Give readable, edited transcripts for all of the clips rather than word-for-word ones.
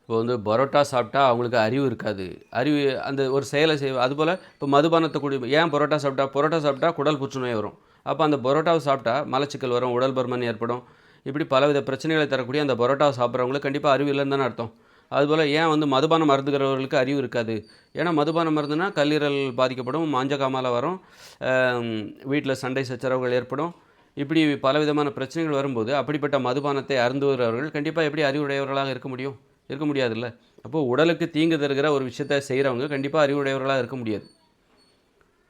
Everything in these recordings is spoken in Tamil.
இப்போ வந்து பரோட்டா சாப்பிட்டா அவங்களுக்கு அறிவு இருக்காது. அறிவு அந்த ஒரு செயலை அதுபோல் இப்போ மதுபானத்தை ஏன் பரோட்டா சாப்பிட்டா குடல் புற்றுநோய் வரும். அப்போ அந்த பரோட்டாவை சாப்பிட்டா மலச்சிக்கல் வரும், உடல் பருமன் ஏற்படும். இப்படி பலவித பிரச்சனைகளை தரக்கூடிய அந்த பரோட்டாவை சாப்பிட்றவங்களுக்கு கண்டிப்பாக அறிவு இல்லைன்னு தானே அர்த்தம். அதுபோல் ஏன் வந்து மதுபானம் மருந்துகிறவர்களுக்கு அறிவு இருக்காது. ஏன்னா மதுபானம் மருந்துனா கல்லீரல் பாதிக்கப்படும், மஞ்சக்காமாலை வரும், வீட்டில் சண்டை சச்சரவுகள் ஏற்படும். இப்படி பலவிதமான பிரச்சனைகள் வரும்போது அப்படிப்பட்ட மதுபானத்தை அருந்துகிறவர்கள் கண்டிப்பாக எப்படி அறிவுடையவர்களாக இருக்க முடியும்? இருக்க முடியாதுல்ல. அப்போது உடலுக்கு தீங்கு தருகிற ஒரு விஷயத்தை செய்கிறவங்க கண்டிப்பாக அறிவுடையவர்களாக இருக்க முடியாது.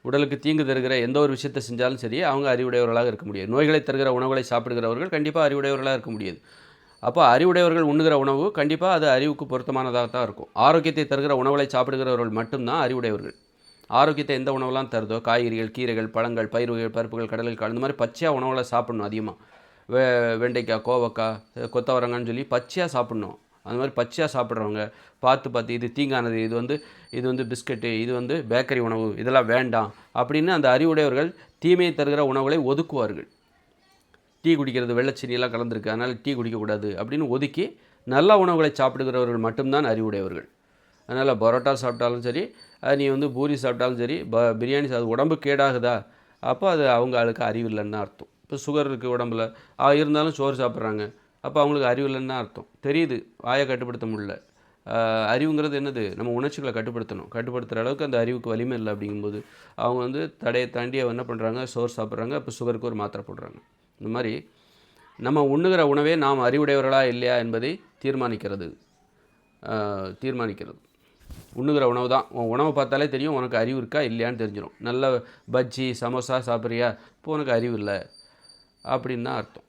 உடலுக்கு தீங்கு தருகிற எந்த ஒரு விஷயத்தை செஞ்சாலும் சரி அவங்க அறிவுடையவர்களாக இருக்க முடியாது. நோய்களை தருகிற உணவுகளை சாப்பிடுகிறவர்கள் கண்டிப்பாக அறிவுடையவர்களாக இருக்க முடியாது. அப்போ அறிவுடையவர்கள் உண்ணுகிற உணவு கண்டிப்பாக அது அறிவுக்கு பொருத்தமானதாக தான் இருக்கும். ஆரோக்கியத்தை தருகிற உணவுகளை சாப்பிடுகிறவர்கள் மட்டும்தான் அறிவுடையவர்கள். ஆரோக்கியத்தை எந்த உணவுலாம் தருதோ, காய்கறிகள், கீரைகள், பழங்கள், பயிர் வகைகள், பருப்புகள், கடலை காள், இந்த மாதிரி பச்சையாக உணவுகளை சாப்பிடணும். அதிகமாக வெண்டைக்காய், கோவக்காய், கொத்தவரங்கான்னு சொல்லி பச்சையாக சாப்பிட்ணும். அந்த மாதிரி பச்சையாக சாப்பிட்றவங்க பார்த்து இது தீங்கானது, இது வந்து பிஸ்கட்டு, இது வந்து பேக்கரி உணவு, இதெல்லாம் வேண்டாம் அப்படின்னு அந்த அறிவுடையவர்கள் தீமையை தருகிற உணவுகளை ஒதுக்குவார்கள். டீ குடிக்கிறது வெள்ளைச்சீனியெல்லாம் கலந்துருக்கு, அதனால் டீ குடிக்கக்கூடாது அப்படின்னு ஒதுக்கி நல்ல உணவுகளை சாப்பிடுகிறவர்கள் மட்டும்தான் அறிவுடையவர்கள். அதனால் பரோட்டா சாப்பிட்டாலும் சரி, நீ வந்து பூரி சாப்பிட்டாலும் சரி, பிரியாணி உடம்பு கேடாகுதா, அப்போ அது அவங்க ஆளுக்கு அறிவு இல்லைன்னு தான் அர்த்தம். இப்போ சுகர் இருக்குது உடம்புல, இருந்தாலும் சோறு சாப்பிட்றாங்க, அப்போ அவங்களுக்கு அறிவு இல்லைன்னு தான் அர்த்தம். தெரியுது வாயை கட்டுப்படுத்த முடியல. அறிவுங்கிறது என்னது? நம்ம உணர்ச்சிகளை கட்டுப்படுத்தணும். கட்டுப்படுத்துகிற அளவுக்கு அந்த அறிவுக்கு வலிமை இல்லை. அப்படிங்கும்போது அவங்க வந்து தடையை தாண்டி என்ன பண்ணுறாங்க, சோறு சாப்பிட்றாங்க, இப்போ சுகருக்கு ஒரு மாத்திரை போடுறாங்க. இந்த மாதிரி நம்ம உண்ணுகிற உணவே நாம் அறிவுடையவர்களா இல்லையா என்பதை தீர்மானிக்கிறது. உண்ணுகிற உணவு தான். உணவை பார்த்தாலே தெரியும் உனக்கு அறிவு இருக்கா இல்லையான்னு தெரிஞ்சிடும். நல்ல பஜ்ஜி சமோசா சாப்பிட்றியா, இப்போ உனக்கு அறிவு இல்லை அப்படின்னு தான் அர்த்தம்.